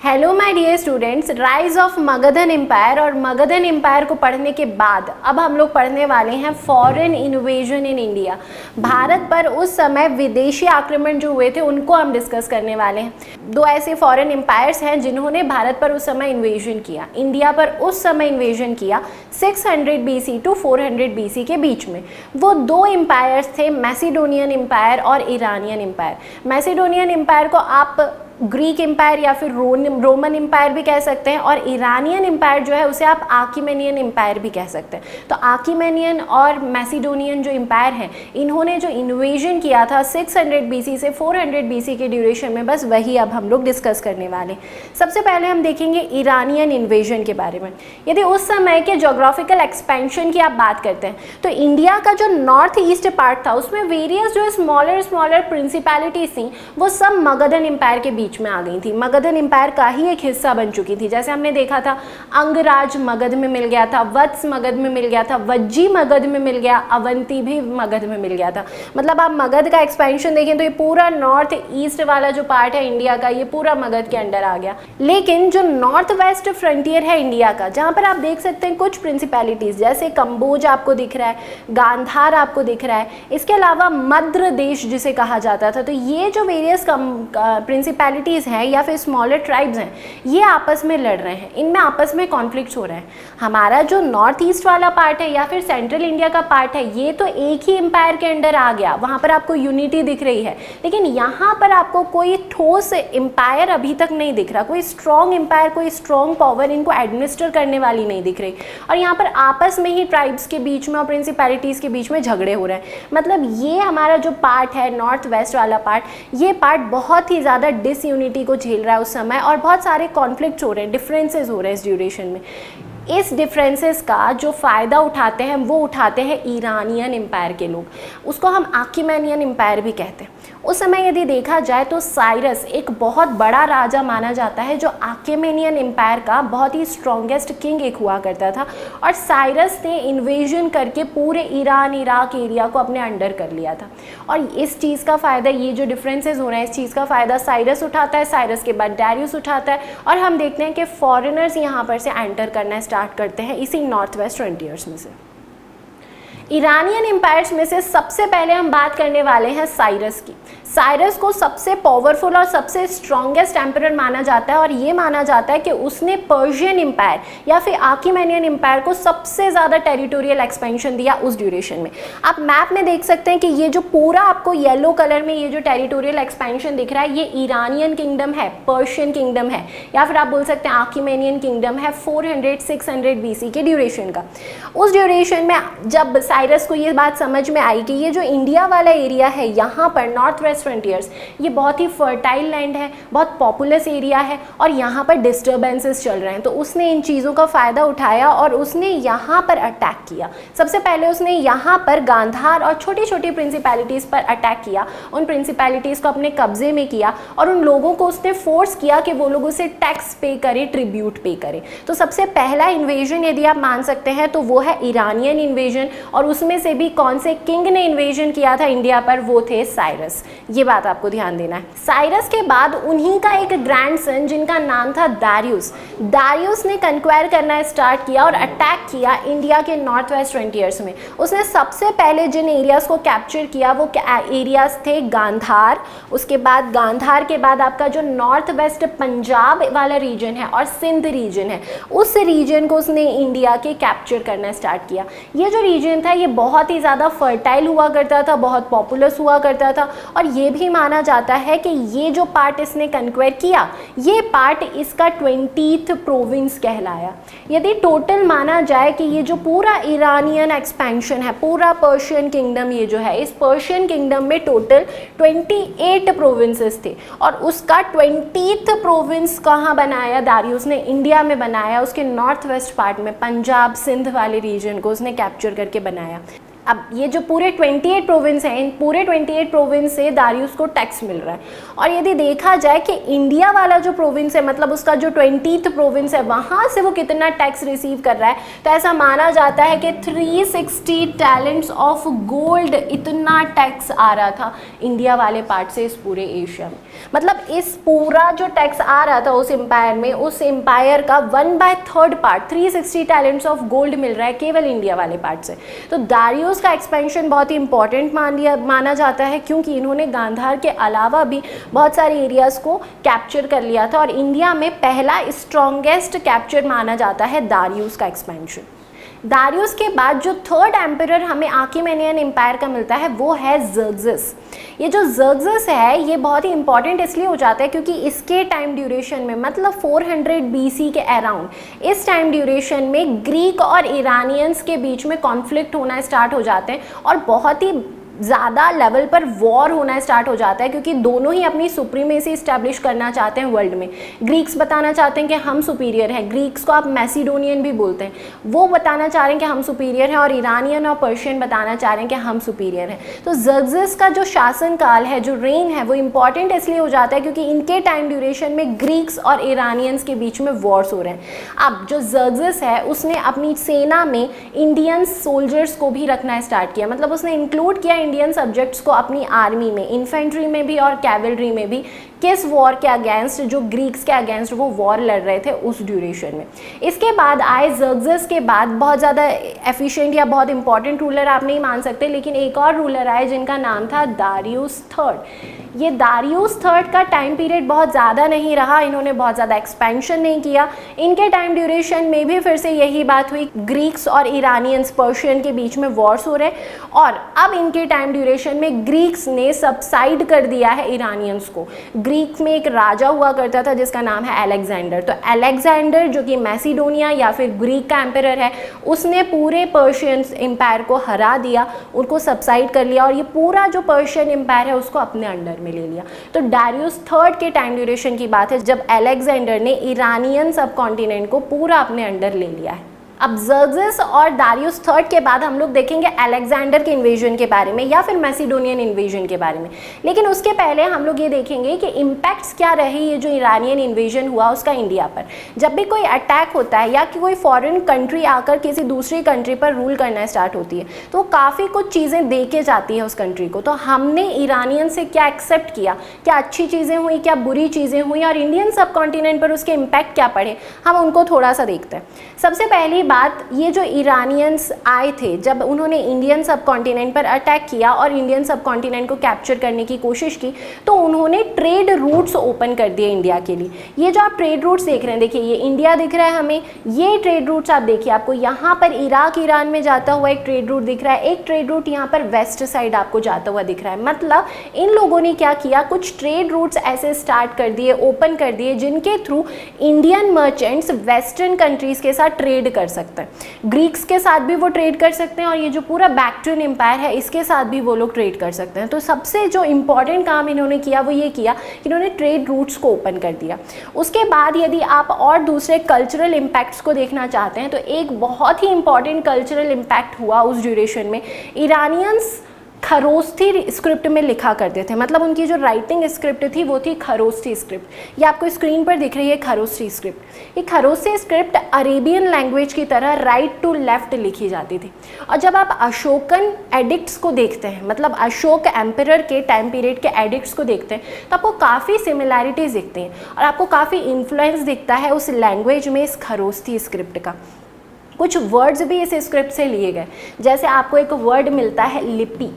Hello my dear students, rise of Magadhan empire और Magadhan empire को पढ़ने के बाद अब हम लोग पढ़ने वाले हैं foreign invasion in India. Bharat पर उस समय विदेशी आक्रमण जो हुए थे उनको हम डिस्कस करने वाले हैं। दो ऐसे फॉरेन एम्पायर्स हैं जिन्होंने भारत पर उस समय इन्वेजन किया, इंडिया पर उस समय इन्वेजन किया 600 BC टू 400 BC के बीच में। वो दो एम्पायर्स थे, मैसिडोनियन एम्पायर और ईरानियन एम्पायर। मैसिडोनियन एम्पायर को आप ग्रीक एम्पायर या फिर रोमन एम्पायर भी कह सकते हैं, और ईरानियन एम्पायर जो है उसे आप आर्कीमेनियन एम्पायर भी कह सकते हैं। तो आर्कीमेनियन और मैसिडोनियन जो एम्पायर हैं, इन्होंने जो इन्वेजन किया था 600 BC से 400 BC के ड्यूरेशन में, बस वही अब हम लोग डिस्कस करने वाले। सबसे पहले हम देखेंगे ईरानियन इन्वेजन के बारे में। यदि उस समय के जोग्राफिकल एक्सपेंशन की आप बात करते हैं तो इंडिया का जो नॉर्थ ईस्ट पार्ट था उसमें वेरियस जो स्मॉलर प्रिंसिपैलिटीज थी वो सब मगधन एम्पायर के बीच में आ गई थी, मगधन एम्पायर का ही एक हिस्सा बन चुकी थी। जैसे हमने देखा था अंगराज मगध में मिल गया था, वत्स मगध में मिल गया था, वज्जी मगध में मिल गया, अवंती भी मगध में मिल गया था। मतलब आप मगध का एक्सपेंशन देखें तो ये पूरा नॉर्थ ईस्ट वाला जो पार्ट है इंडिया का, ये पूरा मगध के अंडर आ गया। लेकिन जो नॉर्थ वेस्ट फ्रंटियर है इंडिया का, जहाँ पर आप देख सकते हैं कुछ प्रिंसिपैलिटीज, जैसे कंबोज आपको दिख रहा है, गांधार आपको दिख रहा है, इसके अलावा मद्र देश जिसे कहा जाता था। तो ये जो वेरियस प्रिंसिपैलिटीज हैं या फिर स्मॉलर ट्राइब्स हैं, ये आपस में लड़ रहे हैं, इनमें आपस में कॉन्फ्लिक्ट्स हो रहे हैं। हमारा जो नॉर्थ ईस्ट वाला पार्ट है या फिर सेंट्रल इंडिया का पार्ट है, ये तो एक ही एम्पायर के अंडर आ गया, वहाँ पर आपको यूनिटी दिख रही है। लेकिन यहाँ पर आपको कोई ठोस एम्पायर अभी तक नहीं दिख रहा, कोई स्ट्रॉन्ग एम्पायर, कोई स्ट्रॉन्ग पावर इनको एडमिनिस्टर करने वाली नहीं दिख रही। और यहाँ पर आपस में ही ट्राइब्स के बीच में और प्रिंसिपैलिटीज़ के बीच में झगड़े हो रहे हैं। मतलब ये हमारा जो पार्ट है नॉर्थ वेस्ट वाला पार्ट, ये पार्ट बहुत ही ज़्यादा डिसयूनिटी को झेल रहा है उस समय, और बहुत सारे कॉन्फ्लिक्ट्स हो रहे हैं, डिफरेंसेस हो रहे हैं इस ड्यूरेशन में। इस डिफरेंसेस का जो फ़ायदा उठाते हैं वो उठाते हैं ईरानियन एम्पायर के लोग, उसको हम आर्कीमेनियन एम्पायर भी कहते हैं। उस समय यदि देखा जाए तो साइरस एक बहुत बड़ा राजा माना जाता है, जो आर्कीमेनियन एम्पायर का बहुत ही स्ट्रॉन्गेस्ट किंग एक हुआ करता था। और साइरस ने इन्वेजन करके पूरे ईरान इराक एरिया को अपने अंडर कर लिया था। और इस चीज़ का फ़ायदा, ये जो डिफरेंसेस हो रहे हैं, इस चीज़ का फ़ायदा साइरस उठाता है, साइरस के बाद डारियस उठाता है, और हम देखते हैं कि फॉरेनर्स यहाँ पर से एंटर करना स्टार्ट करते हैं इसी नॉर्थ वेस्ट फ्रंटियर्स में से। ईरानियन एम्पायर्स में से सबसे पहले हम बात करने वाले हैं साइरस की। साइरस को सबसे पावरफुल और सबसे स्ट्रॉन्गेस्ट एम्परर माना जाता है, और ये माना जाता है कि उसने पर्शियन एम्पायर या फिर आर्कीमेनियन एम्पायर को सबसे ज़्यादा टेरिटोरियल एक्सपेंशन दिया उस ड्यूरेशन में। आप मैप में देख सकते हैं कि ये जो पूरा आपको येलो कलर में ये जो टेरिटोरियल एक्सपेंशन दिख रहा है, ये ईरानियन किंगडम है, पर्शियन किंगडम है, या फिर आप बोल सकते हैं आर्कीमेनियन किंगडम है 400-600 BC के ड्यूरेशन का। उस ड्यूरेशन में जब साइरस को ये बात समझ में आई कि ये जो इंडिया वाला एरिया है, यहाँ पर नॉर्थ वेस्ट फ्रंटियर्स, ये बहुत ही फर्टाइल लैंड है, बहुत पॉपुलस एरिया है, और यहाँ पर डिस्टर्बेंसेस चल रहे हैं, तो उसने इन चीज़ों का फ़ायदा उठाया और उसने यहाँ पर अटैक किया। सबसे पहले उसने यहाँ पर गांधार और छोटी छोटी प्रिंसिपैलिटीज़ पर अटैक किया, उन प्रिंसिपैलिटीज़ को अपने कब्जे में किया, और उन लोगों को उसने फोर्स किया कि वो लोग उसे टैक्स पे करें, ट्रिब्यूट पे करें। तो सबसे पहला इन्वेजन यदि आप मान सकते हैं तो वो है ईरानियन इन्वेजन, और उसमें से भी कौन से किंग ने इन्वेजन किया था इंडिया पर, वो थे साइरस। ये बात आपको ध्यान देना है। साइरस के बाद उन्हीं का एक ग्रैंडसन जिनका नाम था दारियुस ने कंक्वायर करना स्टार्ट किया और अटैक किया इंडिया के नॉर्थ वेस्ट फ्रंटियर्स में। उसने सबसे पहले जिन एरियाज को कैप्चर किया वो एरियाज थे गांधार, उसके बाद गांधार के बाद आपका जो नॉर्थ वेस्ट पंजाब वाला रीजन है और सिंध रीजन है, उस रीजन को उसने इंडिया के कैप्चर करना स्टार्ट किया। ये जो रीजन था ये बहुत ही ज़्यादा फर्टाइल हुआ करता था, बहुत पॉपुलस हुआ करता था, और ये भी माना जाता है कि ये जो पार्ट इसने कंक्वायर किया, ये पार्ट इसका 20th प्रोविंस कहलाया। यदि टोटल माना जाए कि ये जो पूरा ईरानियन एक्सपेंशन है, पूरा पर्शियन किंगडम ये जो है, इस पर्शियन किंगडम में टोटल 28 प्रोविंसेस थे, और उसका 20th प्रोविंस कहाँ बनाया दारियुस ने, इंडिया में बनाया, उसके नॉर्थ वेस्ट पार्ट में पंजाब सिंध वाले रीजन को उसने कैप्चर करके बनाया। अब ये जो पूरे 28 प्रोविंस हैं, इन पूरे 28 प्रोविंस से दारियुस को टैक्स मिल रहा है। और यदि देखा जाए कि इंडिया वाला जो प्रोविंस है, मतलब उसका जो 20th प्रोविंस है, वहाँ से वो कितना टैक्स रिसीव कर रहा है, तो ऐसा माना जाता है कि 360 टैलेंट्स ऑफ गोल्ड इतना टैक्स आ रहा था इंडिया वाले पार्ट से इस पूरे एशिया में। मतलब इस पूरा जो टैक्स आ रहा था उस एम्पायर में, उस एम्पायर का 1/3 पार्ट 360 टैलेंट्स ऑफ गोल्ड मिल रहा है केवल इंडिया वाले पार्ट से। तो दारियुस का एक्सपेंशन बहुत ही इंपॉर्टेंट माना जाता है, क्योंकि इन्होंने गांधार के अलावा भी बहुत सारे एरियाज़ को कैप्चर कर लिया था, और इंडिया में पहला स्ट्रॉन्गेस्ट कैप्चर माना जाता है दारियुस का एक्सपेंशन। दारियुस के बाद जो थर्ड एम्परर हमें आकीमेनियन एम्पायर का मिलता है वो है ज़र्क्सिस। ये जो ज़र्क्सिस है ये बहुत ही इंपॉर्टेंट इसलिए हो जाता है क्योंकि इसके टाइम ड्यूरेशन में, मतलब 400 BC के अराउंड, इस टाइम ड्यूरेशन में ग्रीक और ईरानियंस के बीच में कॉन्फ्लिक्ट होना स्टार्ट हो जाते हैं, और बहुत ही ज़्यादा लेवल पर वॉर होना स्टार्ट हो जाता है, क्योंकि दोनों ही अपनी सुप्रीमेसी इस्टेब्लिश करना चाहते हैं वर्ल्ड में। ग्रीक्स बताना चाहते हैं कि हम सुपीरियर हैं, ग्रीक्स को आप मैसिडोनियन भी बोलते हैं, वो बताना चाह रहे हैं कि हम सुपीरियर हैं, और ईरानियन और पर्शियन बताना चाह रहे हैं कि हम सुपीरियर हैं। तो ज़र्क्सिस का जो शासनकाल है, जो रेन है, वो इंपॉर्टेंट इसलिए हो जाता है क्योंकि इनके टाइम ड्यूरेशन में ग्रीक्स और ईरानियंस के बीच में वॉर्स हो रहे हैं। अब जो ज़र्क्सिस है उसने अपनी सेना में इंडियन सोल्जर्स को भी रखना स्टार्ट किया, मतलब उसने इंक्लूड किया इंडियन सब्जेक्ट्स को अपनी आर्मी में, इन्फेंट्री में भी और कैवलरी में भी, किस वॉर के अगेंस्ट, जो ग्रीक्स के अगेंस्ट वो वॉर लड़ रहे थे उस ड्यूरेशन में। इसके बाद आए ज़र्क्सिस के बाद बहुत ज़्यादा एफिशिएंट या बहुत इंपॉर्टेंट रूलर आप नहीं मान सकते, लेकिन एक और रूलर आए जिनका नाम था दारियुस थर्ड। ये दारियुस थर्ड का टाइम पीरियड बहुत ज़्यादा नहीं रहा, इन्होंने बहुत ज़्यादा एक्सपेंशन नहीं किया। इनके टाइम ड्यूरेशन में भी फिर से यही बात हुई, ग्रीक्स और ईरानियंस, पर्शियन के बीच में वॉर्स हो रहे, और अब इनके टाइम ड्यूरेशन में ग्रीक्स ने सबसाइड कर दिया है ईरानियंस को। ग्रीक में एक राजा हुआ करता था जिसका नाम है अलेक्जेंडर। तो अलेक्जेंडर जो कि मैसिडोनिया या फिर ग्रीक का एम्परर है, उसने पूरे पर्शियन एम्पायर को हरा दिया, उनको सबसाइड कर लिया, और ये पूरा जो पर्शियन एम्पायर है उसको अपने अंडर में ले लिया। तो दारियुस थर्ड के टाइम ड्यूरेशन की बात है जब अलेक्जेंडर ने ईरानियन सब कॉन्टिनेंट को पूरा अपने अंडर ले लिया है। अब ज़र्क्सिस और दारियुस थर्ड के बाद हम लोग देखेंगे अलेक्जेंडर के इन्वेजन के बारे में या फिर मैसिडोनियन इन्वेजन के बारे में, लेकिन उसके पहले हम लोग ये देखेंगे कि इम्पैक्ट्स क्या रहे ये जो ईरानियन इन्वेजन हुआ उसका इंडिया पर। जब भी कोई अटैक होता है या कि कोई फॉरेन कंट्री आकर किसी दूसरी कंट्री पर रूल करना स्टार्ट होती है, तो काफ़ी कुछ चीज़ें दे के जाती है उस कंट्री को। तो हमने ईरानियन से क्या एक्सेप्ट किया, क्या अच्छी चीज़ें हुई, क्या बुरी चीज़ें हुई, और इंडियन सब कॉन्टिनेंट पर उसके इम्पैक्ट क्या पड़े, हम उनको थोड़ा सा देखते हैं। सबसे पहली बात, ये जो ईरानियंस आए थे, जब उन्होंने इंडियन सब कॉन्टिनेंट पर अटैक किया और इंडियन सब कॉन्टिनेंट को कैप्चर करने की कोशिश की, तो उन्होंने ट्रेड रूट्स ओपन कर दिए इंडिया के लिए। ये जो आप ट्रेड रूट्स देख रहे हैं, देखिए ये इंडिया दिख रहा है हमें, ये ट्रेड रूट्स आप देखिए, आपको यहाँ पर इराक ईरान में जाता हुआ एक ट्रेड रूट दिख रहा है, एक ट्रेड रूट यहाँ पर वेस्ट साइड आपको जाता हुआ दिख रहा है। मतलब इन लोगों ने क्या किया, कुछ ट्रेड रूट्स ऐसे स्टार्ट कर दिए, ओपन कर दिए, जिनके through Indian merchants western countries के साथ ट्रेड कर सकते हैं। ग्रीक्स के साथ भी वो ट्रेड कर सकते हैं, और ये जो पूरा बैक्ट्रियन एम्पायर है इसके साथ भी वो लोग ट्रेड कर सकते हैं। तो सबसे जो इम्पॉर्टेंट काम इन्होंने किया वो ये किया कि इन्होंने ट्रेड रूट्स को ओपन कर दिया। उसके बाद यदि आप और दूसरे कल्चरल इम्पैक्ट्स को देखना चाहते हैं, तो एक बहुत ही इंपॉर्टेंट कल्चरल इम्पैक्ट हुआ उस ड्यूरेशन में। ईरानियंस खरोस्ती स्क्रिप्ट में लिखा करते थे, मतलब उनकी जो राइटिंग स्क्रिप्ट थी वो थी खरोस्ती स्क्रिप्ट। ये आपको स्क्रीन पर दिख रही है खरोस्ती स्क्रिप्ट। ये खरोस्ती स्क्रिप्ट अरेबियन लैंग्वेज की तरह राइट टू लेफ्ट लिखी जाती थी। और जब आप अशोकन एडिक्ट्स को देखते हैं, मतलब अशोक एम्परर के टाइम पीरियड के एडिक्ट्स को देखते हैं, तो आपको काफ़ी सिमिलैरिटीज़ दिखती हैं और आपको काफ़ी इन्फ्लुएंस दिखता है उस लैंग्वेज में, इस खरोस्ती स्क्रिप्ट का। कुछ वर्ड्स भी इस स्क्रिप्ट से लिए गए, जैसे आपको एक वर्ड मिलता है लिपि।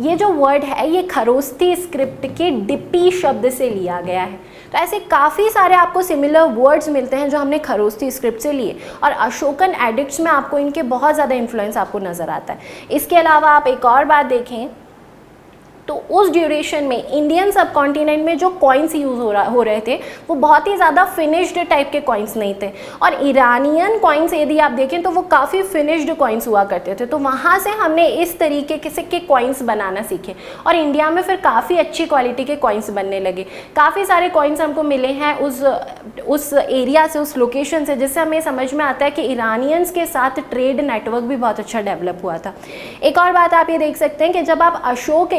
ये जो वर्ड है ये खरोस्ती स्क्रिप्ट के डिपी शब्द से लिया गया है। तो ऐसे काफ़ी सारे आपको सिमिलर वर्ड्स मिलते हैं जो हमने खरोस्ती स्क्रिप्ट से लिए, और अशोकन एडिक्ट्स में आपको इनके बहुत ज़्यादा इन्फ्लुएंस आपको नज़र आता है। इसके अलावा आप एक और बात देखें तो उस ड्यूरेशन में इंडियन सब कॉन्टिनेंट में जो कॉइन्स यूज़ हो रहे थे वो बहुत ही ज़्यादा फिनिश्ड टाइप के कॉइन्स नहीं थे, और ईरानियन कॉइन्स यदि आप देखें तो वो काफ़ी फिनिश्ड कॉइन्स हुआ करते थे। तो वहाँ से हमने इस तरीके के कॉइन्स बनाना सीखे, और इंडिया में फिर काफ़ी अच्छी क्वालिटी के कॉइन्स बनने लगे। काफ़ी सारे कॉइन्स हमको मिले हैं उस उस एरिया से, उस लोकेशन से, जिससे हमें समझ में आता है कि ईरानियंस के साथ ट्रेड नेटवर्क भी बहुत अच्छा डेवलप हुआ था। एक और बात आप ये देख सकते हैं कि जब आप अशोक के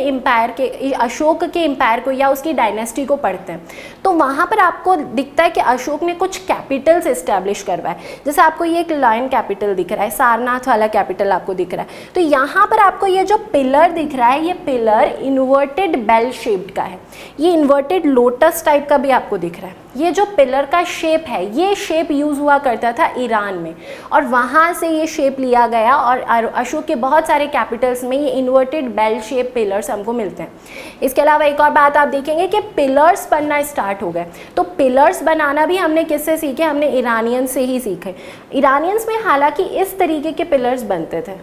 एम्पायर को या उसकी डायनेस्टी को पढ़ते हैं तो वहाँ पर आपको दिखता है कि अशोक ने कुछ कैपिटल्स इस्टेब्लिश करवाए। जैसे आपको ये एक लायन कैपिटल दिख रहा है, सारनाथ वाला कैपिटल आपको दिख रहा है। तो यहाँ पर आपको ये जो पिलर दिख रहा है, ये पिलर इन्वर्टेड बेल शेप्ड का है, ये इन्वर्टेड लोटस टाइप का भी आपको दिख रहा है। ये जो पिलर का शेप है, ये शेप यूज़ हुआ करता था ईरान में, और वहाँ से ये शेप लिया गया और अशोक के बहुत सारे कैपिटल्स में ये इन्वर्टेड बेल शेप पिलर्स हमको मिलते हैं। इसके अलावा एक और बात आप देखेंगे कि पिलर्स बनना स्टार्ट हो गए। तो पिलर्स बनाना भी हमने किससे सीखे? हमने ईरानियंस से ही सीखे। ईरानियंस में हालांकि इस तरीके के पिलर्स बनते थे,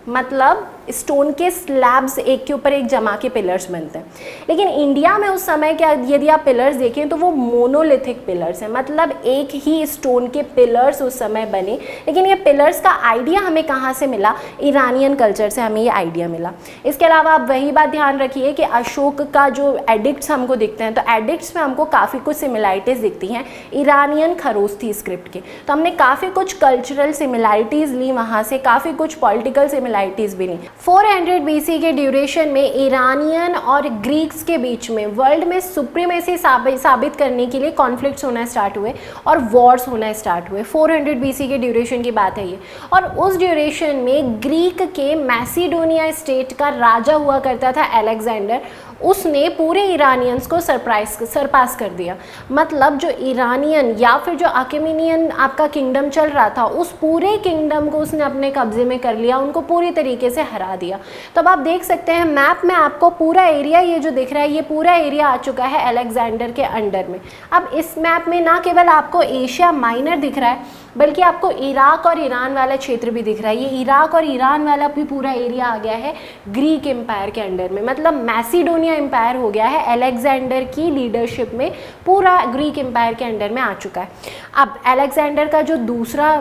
मतलब स्टोन के स्लैब्स एक के ऊपर एक जमा के पिलर्स बनते हैं। लेकिन इंडिया में उस समय क्या, यदि आप पिलर्स देखें तो वो मोनोलिथिक पिलर्स हैं, मतलब एक ही स्टोन के पिलर्स उस समय बने। लेकिन ये पिलर्स का आइडिया हमें कहाँ से मिला? ईरानियन कल्चर से हमें ये आइडिया मिला। इसके अलावा आप वही बात ध्यान रखिए कि अशोक का जो एडिक्ट्स हमको दिखते हैं, तो एडिक्ट्स में हमको काफ़ी कुछ सिमिलैरिटीज़ दिखती हैं ईरानियन खरोस्ती स्क्रिप्ट के। तो हमने काफ़ी कुछ कल्चरल सिमिलैरिटीज़ ली वहाँ से, काफ़ी कुछ पॉलिटिकल सिमिलैरिटीज़ भी ली। 400 BC के ड्यूरेशन में ईरानियन और ग्रीक्स के बीच में वर्ल्ड में सुप्रीमेसी साबित करने के लिए कॉन्फ्लिक्ट्स होना स्टार्ट हुए और वॉर्स होना स्टार्ट हुए। 400 BC के ड्यूरेशन की बात है ये। और उस ड्यूरेशन में ग्रीक के मैसिडोनिया स्टेट का राजा हुआ करता था अलेक्जेंडर, उसने पूरे ईरानियंस को सरपास कर दिया। मतलब जो ईरानियन या फिर जो अकेमेनियन आपका किंगडम चल रहा था, उस पूरे किंगडम को उसने अपने कब्जे में कर लिया, उनको पूरी तरीके से हरा दिया। तब आप देख सकते हैं मैप में आपको पूरा एरिया ये जो दिख रहा है, ये पूरा एरिया आ चुका है अलेक्जेंडर के अंडर में। अब इस मैप में ना केवल आपको एशिया माइनर दिख रहा है, बल्कि आपको इराक और ईरान वाला क्षेत्र भी दिख रहा है। ये इराक और ईरान वाला भी पूरा एरिया आ गया है ग्रीक एम्पायर के अंडर में, मतलब मैसिडोनिया एम्पायर हो गया है अलेक्जेंडर की लीडरशिप में, पूरा ग्रीक एम्पायर के अंडर में आ चुका है। अब अलेक्जेंडर का जो दूसरा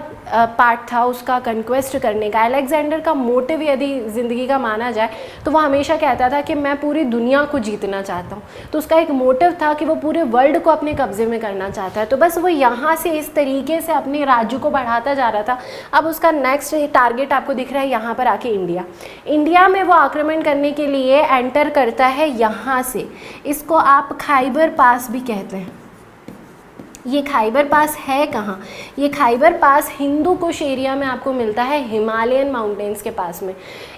पार्ट था उसका कंक्वेस्ट करने का, अलेक्जेंडर का मोटिव यदि ज़िंदगी का माना जाए तो वो हमेशा कहता था कि मैं पूरी दुनिया को जीतना चाहता हूँ। तो उसका एक मोटिव था कि वो पूरे वर्ल्ड को अपने कब्जे में करना चाहता है। तो बस वो यहाँ से इस तरीके से अपने राज्य को बढ़ाता जा रहा था। अब उसका नेक्स्ट टारगेट आपको दिख रहा है यहाँ पर आके इंडिया में वो आक्रमण करने के लिए एंटर करता है यहाँ से। इसको आप खैबर पास भी कहते हैं। ये खैबर पास है कहाँ? ये खैबर पास हिंदू कुश एरिया में आपको मिलता है, हिमालयन माउंटेन्स के पास में।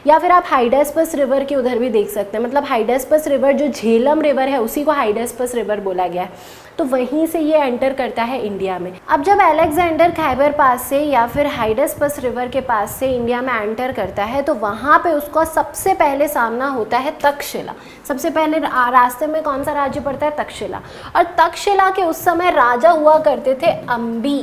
या फिर आप हाइडेस्पस रिवर के उधर भी देख सकते हैं, मतलब हाइडेस्पस रिवर जो झेलम रिवर है उसी को हाइडेस्पस रिवर बोला गया है। तो वहीं से ये एंटर करता है इंडिया में। अब जब अलेक्जेंडर खैबर पास से या फिर हाइडेस्पस रिवर के पास से इंडिया में एंटर करता है, तो वहाँ पे उसका सबसे पहले सामना होता है तक्षशिला। सबसे पहले रास्ते में कौन सा राज्य पड़ता है? तक्षशिला। और तक्षशिला के उस समय राजा हुआ करते थे अंबी।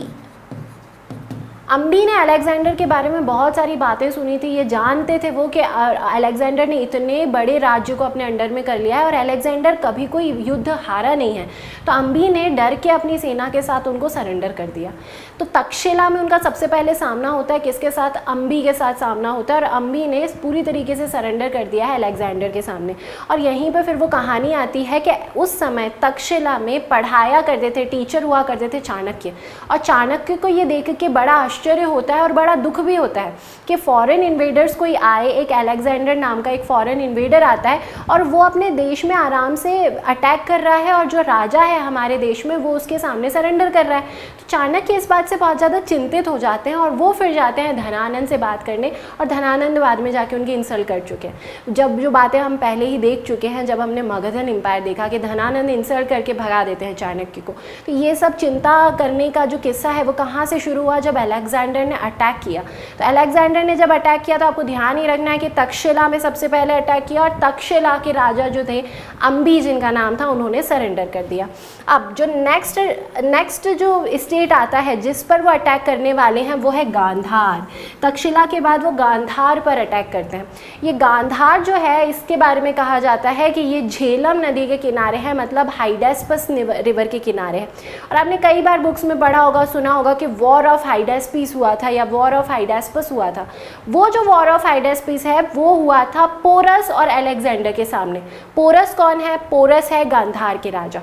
अंबी ने अलेक्जेंडर के बारे में बहुत सारी बातें सुनी थी। ये जानते थे वो कि अलेक्जेंडर ने इतने बड़े राज्य को अपने अंडर में कर लिया है और अलेक्जेंडर कभी कोई युद्ध हारा नहीं है। तो अंबी ने डर के अपनी सेना के साथ उनको सरेंडर कर दिया। तो तक्षशिला में उनका सबसे पहले सामना होता है किसके साथ? अंबी के साथ सामना होता है। और अंबी ने पूरी तरीके से सरेंडर कर दिया है अलेक्जेंडर के सामने। और यहीं पर फिर वो कहानी आती है कि उस समय तक्षशिला में पढ़ाया करते थे, टीचर हुआ करते थे चाणक्य। और चाणक्य को ये देख के बड़ा आश्चर्य होता है और बड़ा दुख भी होता है कि फॉरेन इन्वेडर्स कोई आए, एक अलेक्जेंडर नाम का एक फॉरेन इन्वेडर आता है और वो अपने देश में आराम से अटैक कर रहा है, और जो राजा है हमारे देश में वो उसके सामने सरेंडर कर रहा है। तो चाणक्य इस बात से बहुत ज़्यादा चिंतित हो जाते हैं और वो फिर जाते हैं धनानंद से बात करने, और धनानंद बाद में जाके उनकी इंसल्ट कर चुके हैं। जब जो बातें हम पहले ही देख चुके हैं, जब हमने मगधन एम्पायर देखा कि धनानंद इंसल्ट करके भगा देते हैं चाणक्य को। तो ये सब चिंता करने का जो किस्सा है वो कहाँ से शुरू हुआ? जब अलेक्जेंडर ने अटैक किया। तो अलेक्जेंडर ने जब अटैक किया तो आपको ध्यान ही रखना है कि तक्षशिला में सबसे पहले अटैक किया, और तक्षशिला के राजा जो थे अंबी जिनका नाम था, उन्होंने सरेंडर कर दिया। अब जो नेक्स्ट जो स्टेट आता है जिस पर वो अटैक करने वाले हैं वो है गांधार। तक्षशिला के बाद वो गांधार पर अटैक करते हैं। ये गांधार जो है इसके बारे में कहा जाता है कि ये झेलम नदी के किनारे है, मतलब हाइडेस्पस रिवर के किनारे है। और आपने कई बार बुक्स में पढ़ा होगा, सुना होगा कि वॉर ऑफ हाइडेस्पिस हुआ था या वॉर ऑफ हाइडेस्पस हुआ था। वो जो वॉर ऑफ हाइडेस्पिस है वो हुआ था पोरस और अलेक्जेंडर के सामने। पोरस कौन है? पोरस है गांधार के राजा।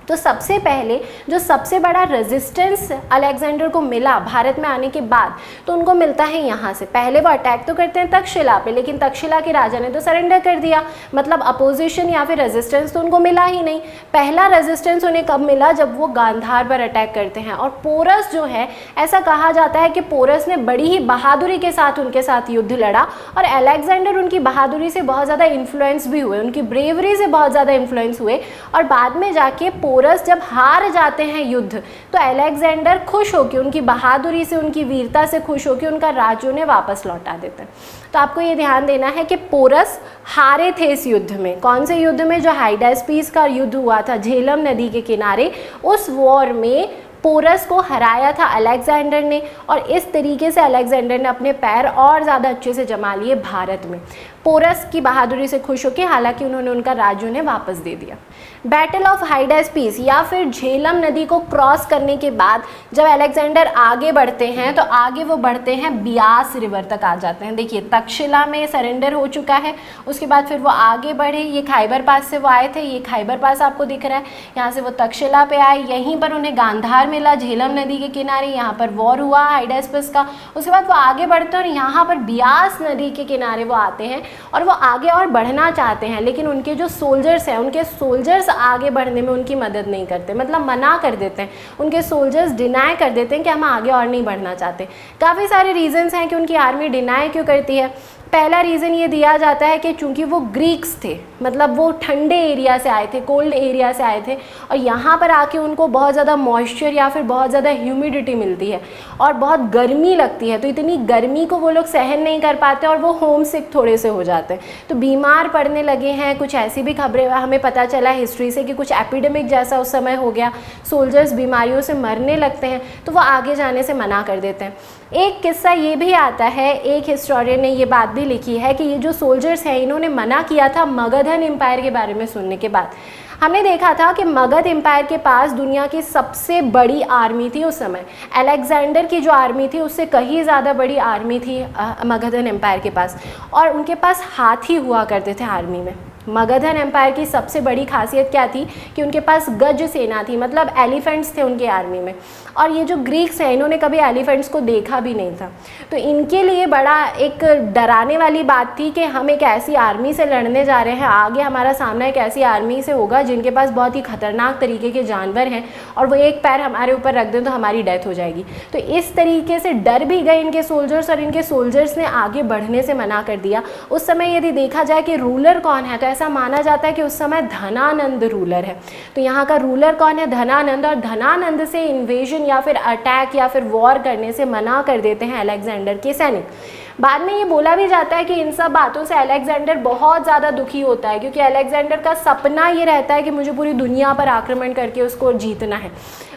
तो सबसे पहले जो सबसे बड़ा रेजिस्टेंस अलेक्जेंडर को मिला भारत में आने के बाद, तो उनको मिलता है यहाँ से। पहले वो अटैक तो करते हैं तक्षशिला पे, लेकिन तक्षशिला के राजा ने तो सरेंडर कर दिया, मतलब अपोजिशन या फिर रेजिस्टेंस तो उनको मिला ही नहीं। पहला रेजिस्टेंस उन्हें कब मिला, जब वो गांधार पर अटैक करते हैं। और पोरस जो है, ऐसा कहा जाता है कि पोरस ने बड़ी ही बहादुरी के साथ उनके साथ युद्ध लड़ा, और अलेक्जेंडर उनकी बहादुरी से बहुत ज़्यादा इन्फ्लुएंस भी हुए, उनकी ब्रेवरी से बहुत ज़्यादा इन्फ्लुएंस हुए। और बाद में जाके पोरस जब हार जाते हैं युद्ध, तो अलेक्जेंडर खुश होकर, उनकी बहादुरी से, उनकी वीरता से खुश होकर उनका राज्य उन्हें वापस लौटा देते हैं। तो आपको ये ध्यान देना है कि पोरस हारे थे इस युद्ध में। कौन से युद्ध में? जो हाइडास्पीस का युद्ध हुआ था झेलम नदी के किनारे, उस वॉर में पोरस को हराया था अलेक्जेंडर ने, और इस तरीके से अलेक्जेंडर ने अपने पैर और ज़्यादा अच्छे से जमा लिए भारत में। पोरस की बहादुरी से खुश होकर हालांकि उन्होंने उनका राज्य उन्हें वापस दे दिया। बैटल ऑफ हाइडास्पीस या फिर झेलम नदी को क्रॉस करने के बाद जब अलेक्जेंडर आगे बढ़ते हैं, तो आगे वो बढ़ते हैं बियास रिवर तक आ जाते हैं। देखिए तक्षशिला में सरेंडर हो चुका है, उसके बाद फिर वो आगे बढ़े, ये खाइबर पास से वो आए थे, ये खाइबर पास आपको दिख रहा है, यहाँ से वो तक्षशिला पे आए, यहीं पर उन्हें गांधार मिला झेलम नदी के किनारे, यहाँ पर वॉर हुआ हाइडास्पीस का। उसके बाद वो आगे बढ़ते हैं और यहाँ पर बियास नदी के किनारे वो आते हैं, और वो आगे और बढ़ना चाहते हैं, लेकिन उनके जो सोल्जर्स हैं, उनके सोल्जर्स आगे बढ़ने में उनकी मदद नहीं करते, मतलब मना कर देते हैं। उनके सोल्जर्स डिनाई कर देते हैं कि हम आगे और नहीं बढ़ना चाहते। काफ़ी सारे रीजंस हैं कि उनकी आर्मी डिनाई क्यों करती है। पहला रीज़न ये दिया जाता है कि चूंकि वो ग्रीक्स थे, मतलब वो ठंडे एरिया से आए थे, कोल्ड एरिया से आए थे, और यहाँ पर आके उनको बहुत ज़्यादा मॉइस्चर या फिर बहुत ज़्यादा ह्यूमिडिटी मिलती है और बहुत गर्मी लगती है, तो इतनी गर्मी को वो लोग सहन नहीं कर पाते और वो होम सिक थोड़े से हो जाते हैं, तो बीमार पड़ने लगे हैं। कुछ ऐसी भी खबरें हमें पता चला हिस्ट्री से कि कुछ एपिडेमिक जैसा उस समय हो गया, सोल्जर्स बीमारियों से मरने लगते हैं, तो वो आगे जाने से मना कर देते हैं। एक किस्सा ये भी आता है, एक हिस्टोरियन ने ये बात भी लिखी है कि ये जो सोल्जर्स हैं इन्होंने मना किया था मगधन एम्पायर के बारे में सुनने के बाद। हमने देखा था कि मगध एम्पायर के पास दुनिया की सबसे बड़ी आर्मी थी उस समय। अलेक्जेंडर की जो आर्मी थी उससे कहीं ज़्यादा बड़ी आर्मी थी मगधन एम्पायर के पास, और उनके पास हाथी हुआ करते थे आर्मी में। मगधन एम्पायर की सबसे बड़ी खासियत क्या थी कि उनके पास गज सेना थी, मतलब एलिफेंट्स थे उनके आर्मी में, और ये जो ग्रीक्स हैं इन्होंने कभी एलिफेंट्स को देखा भी नहीं था, तो इनके लिए बड़ा एक डराने वाली बात थी कि हम एक ऐसी आर्मी से लड़ने जा रहे हैं, आगे हमारा सामना एक ऐसी आर्मी से होगा जिनके पास बहुत ही खतरनाक तरीके के जानवर हैं, और वो एक पैर हमारे ऊपर रख दें तो हमारी डेथ हो जाएगी। तो इस तरीके से डर भी गए इनके सोल्जर्स, और इनके सोल्जर्स ने आगे बढ़ने से मना कर दिया। उस समय यदि देखा जाए कि रूलर कौन है, तो ऐसा माना जाता है कि उस समय धनानंद रूलर है। तो यहाँ का रूलर कौन है? धनानंद, और धनानंद से इन्वेजन या फिर अटैक या फिर वॉर करने से मना कर देते हैं अलेक्जेंडर के सैनिक। बाद में ये बोला भी जाता है कि इन सब बातों से अलेक्जेंडर बहुत ज़्यादा दुखी होता है, क्योंकि अलेक्जेंडर का सपना ये रहता है कि मुझे पूरी दुनिया पर आक्रमण करके उसको जीतना है,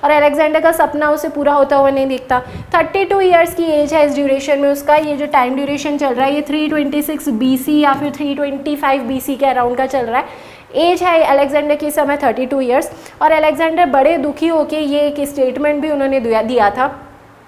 और अलेक्जेंडर का सपना उसे पूरा होता हुआ नहीं दिखता। 32 ईयर्स की एज है इस ड्यूरेशन में उसका। ये जो टाइम ड्यूरेशन चल रहा है ये 326 BC या फिर 325 BC के अराउंड का चल रहा है। एज है अलेक्जेंडर की समय 32 ईयर्स, और अलेक्जेंडर बड़े दुखी होकर ये एक स्टेटमेंट भी उन्होंने दिया था,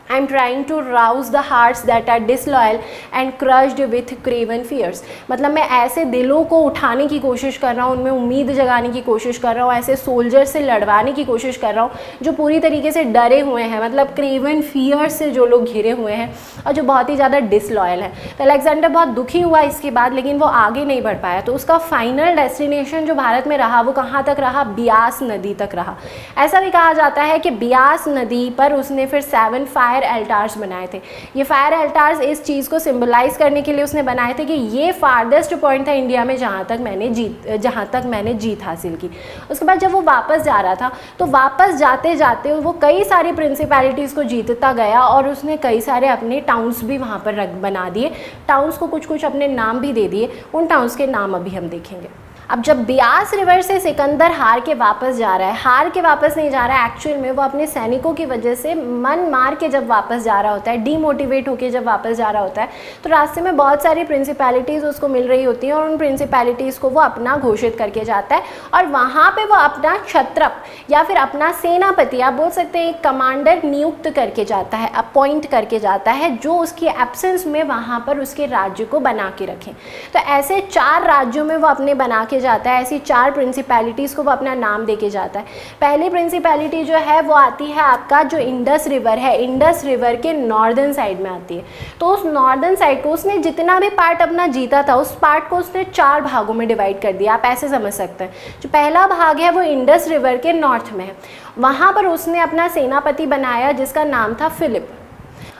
I am trying to rouse the hearts that are disloyal and crushed with craven fears। मतलब मैं ऐसे दिलों को उठाने की कोशिश कर रहा हूँ, उनमें उम्मीद जगाने की कोशिश कर रहा हूँ, ऐसे सोल्जर से लड़वाने की कोशिश कर रहा हूँ जो पूरी तरीके से डरे हुए हैं, मतलब क्रेवन फियर से जो लोग घिरे हुए हैं और जो बहुत ही ज़्यादा डिसलॉयल है। तो अलेक्जेंडर बहुत दुखी हुआ इसके बाद, लेकिन वो आगे नहीं बढ़ पाया। तो उसका फाइनल डेस्टिनेशन जो भारत में रहा वो कहाँ तक रहा? बियास नदी तक रहा। ऐसा भी कहा जाता है कि बियास नदी पर उसने फिर 7 फायर एल्टार्स बनाए थे। ये फायर एल्टार्स इस चीज़ को सिंबलाइज करने के लिए उसने बनाए थे कि ये फारदेस्ट पॉइंट था इंडिया में जहाँ तक मैंने जीत हासिल की। उसके बाद जब वो वापस जा रहा था तो वापस जाते जाते वो कई सारी प्रिंसिपैलिटीज़ को जीतता गया, और उसने कई सारे अपने टाउन्स भी वहाँ पर बना दिए। टाउन्स को कुछ कुछ अपने नाम भी दे दिए। उन टाउन्स के नाम अभी हम देखेंगे। अब जब बियास रिवर से सिकंदर हार के वापस जा रहा है, हार के वापस नहीं जा रहा है, एक्चुअल में वो अपने सैनिकों की वजह से मन मार के जब वापस जा रहा होता है, डीमोटिवेट होके जब वापस जा रहा होता है, तो रास्ते में बहुत सारी प्रिंसिपैलिटीज़ उसको मिल रही होती हैं, और उन प्रिंसिपैलिटीज़ को वो अपना घोषित करके जाता है, और वहाँ पर वो अपना क्षत्रप या फिर अपना सेनापति, आप बोल सकते हैं एक कमांडर नियुक्त करके जाता है, अपॉइंट करके जाता है, जो उसकी एब्सेंस में वहाँ पर उसके राज्य को बना के रखें। तो ऐसे 4 राज्यों में वो अपने बना के जाता है, ऐसी 4 प्रिंसिपैलिटीज़ को वो अपना नाम दे के जाता है। पहली प्रिंसिपैलिटी जो है वो आती है आपका जो इंडस रिवर है, इंडस रिवर के नॉर्दर्न साइड में आती है। तो उस नॉर्दर्न साइड को उसने जितना भी पार्ट अपना जीता था उस पार्ट को उसने 4 भागों में डिवाइड कर दिया। आप ऐसे समझ सकते हैं, जो पहला भाग है वो इंडस रिवर के नॉर्थ में है, वहाँ पर उसने अपना सेनापति बनाया जिसका नाम था फिलिप।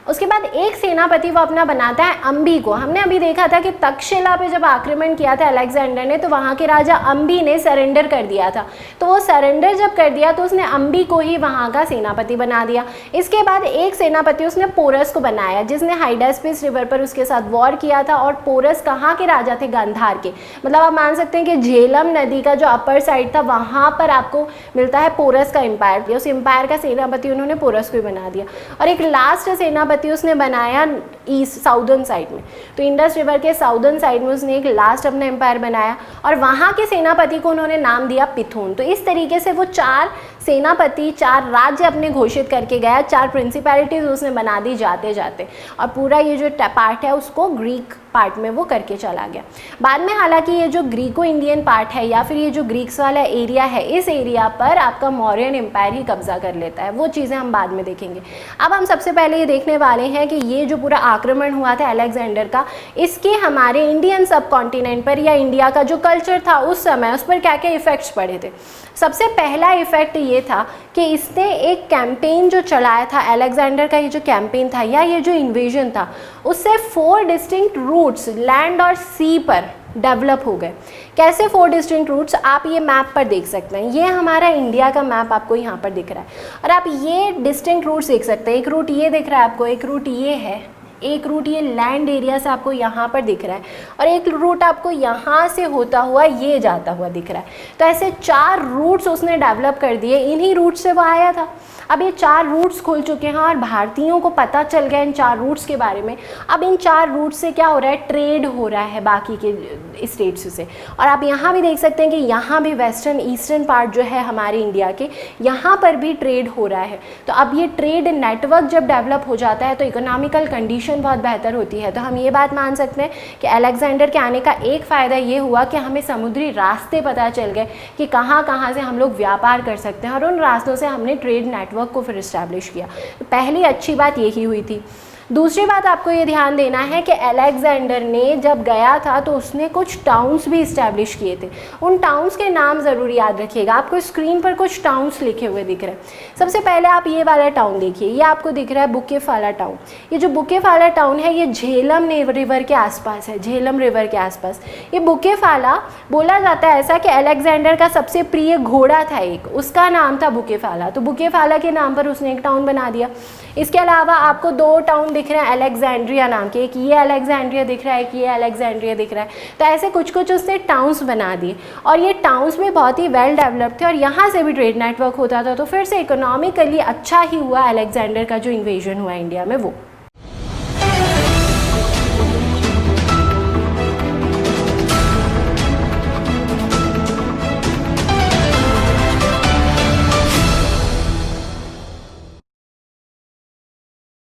उसके बाद एक सेनापति वो अपना बनाता है अम्बी को। हमने अभी देखा था कि तक्षशिला पे जब आक्रमण किया था अलेक्जेंडर ने तो वहाँ के राजा अम्बी ने सरेंडर कर दिया था। तो वो सरेंडर जब कर दिया तो उसने अम्बी को ही वहाँ का सेनापति बना दिया। इसके बाद एक सेनापति उसने पोरस को बनाया जिसने हाइडास्पिस रिवर पर उसके साथ वॉर किया था। और पोरस कहाँ के राजा थे? गांधार के। मतलब आप मान सकते हैं कि झेलम नदी का जो अपर साइड था वहाँ पर आपको मिलता है पोरस का एम्पायर। उस एम्पायर का सेनापति उन्होंने पोरस को ही बना दिया। और एक लास्ट सेनापति उसने बनाया ईस्ट साउदर्न साइड में, तो इंडस रिवर के साउदर्न साइड में उसने एक लास्ट अपना एम्पायर बनाया और वहाँ के सेनापति को उन्होंने नाम दिया पिथून। तो इस तरीके से वो 4 सेनापति 4 राज्य अपने घोषित करके गया, 4 प्रिंसिपैलिटीज उसने बना दी जाते जाते, और पूरा ये जो पार्ट है उसको ग्रीक पार्ट में वो करके चला गया। बाद में हालांकि ये जो ग्रीको इंडियन पार्ट है या फिर ये जो ग्रीक्स वाला एरिया है, इस एरिया पर आपका मौर्यन एम्पायर ही कब्जा कर लेता है। वो चीज़ें हम बाद में देखेंगे। अब हम सबसे पहले ये देखने वाले हैं कि ये जो पूरा आक्रमण हुआ था अलेक्जेंडर का, इसके हमारे इंडियन सब कॉन्टिनेंट पर या इंडिया का जो कल्चर था उस समय उस पर क्या क्या इफेक्ट्स पड़े थे। सबसे पहला इफेक्ट ये था कि इसने एक कैंपेन जो चलाया था, अलेक्जेंडर का ये जो कैंपेन था या ये जो इन्वेजन था, उससे 4 डिस्टिंक्ट रूट्स लैंड और सी पर डेवलप हो गए। कैसे 4 डिस्टिंक्ट रूट्स? आप ये मैप पर देख सकते हैं, ये हमारा इंडिया का मैप आपको यहाँ पर दिख रहा है और आप ये डिस्टिंक्ट रूट्स देख सकते हैं। एक रूट ये दिख रहा है आपको, एक रूट ये है, एक रूट ये लैंड एरिया से आपको यहाँ पर दिख रहा है और एक रूट आपको यहाँ से होता हुआ ये जाता हुआ दिख रहा है। तो ऐसे 4 रूट्स उसने डेवलप कर दिए, इन्हीं रूट से वो आया था। अब ये 4 रूट्स खुल चुके हैं और भारतीयों को पता चल गया इन 4 रूट्स के बारे में। अब इन 4 रूट्स से क्या हो रहा है? ट्रेड हो रहा है बाकी के स्टेट्स से। और आप यहाँ भी देख सकते हैं कि यहाँ भी वेस्टर्न ईस्टर्न पार्ट जो है हमारे इंडिया के, यहाँ पर भी ट्रेड हो रहा है। तो अब ये ट्रेड नेटवर्क जब डेवलप हो जाता है तो इकोनॉमिकल कंडीशन बहुत बेहतर होती है। तो हम ये बात मान सकते हैं कि अलेक्जेंडर के आने का एक फ़ायदा ये हुआ कि हमें समुद्री रास्ते पता चल गए कि कहाँ कहाँ से हम लोग व्यापार कर सकते हैं और उन रास्तों से हमने ट्रेड नेटवर्क को फिर इस्टेब्लिश किया। तो पहली अच्छी बात यही हुई थी। दूसरी बात आपको ये ध्यान देना है कि अलेक्जेंडर ने जब गया था तो उसने कुछ टाउन्स भी इस्टेब्लिश किए थे। उन टाउन्स के नाम ज़रूर याद रखिएगा। आपको स्क्रीन पर कुछ टाउन्स लिखे हुए दिख रहे हैं। सबसे पहले आप ये वाला टाउन देखिए, ये आपको दिख रहा है बुकेफाला टाउन। ये जो बुकेफाला टाउन है ये झेलम रिवर के आसपास है, झेलम रिवर के आसपास। ये बुकेफाला बोला जाता है ऐसा कि अलेक्जेंडर का सबसे प्रिय घोड़ा था एक, उसका नाम था बुकेफाला। तो बुकेफाला के नाम पर उसने एक टाउन बना दिया। इसके अलावा आपको 2 टाउन दिख रहे हैं अलेक्जेंड्रिया नाम के, एक ये अलेक्जेंड्रिया दिख रहा है, एक ये अलेक्जेंड्रिया दिख रहा है। तो ऐसे कुछ कुछ उसने टाउन्स बना दिए और ये टाउन्स में बहुत ही वेल डेवलप्ड थे और यहाँ से भी ट्रेड नेटवर्क होता था। तो फिर से इकोनॉमिकली अच्छा ही हुआ अलेक्जेंडर का जो इन्वेजन हुआ इंडिया में वो।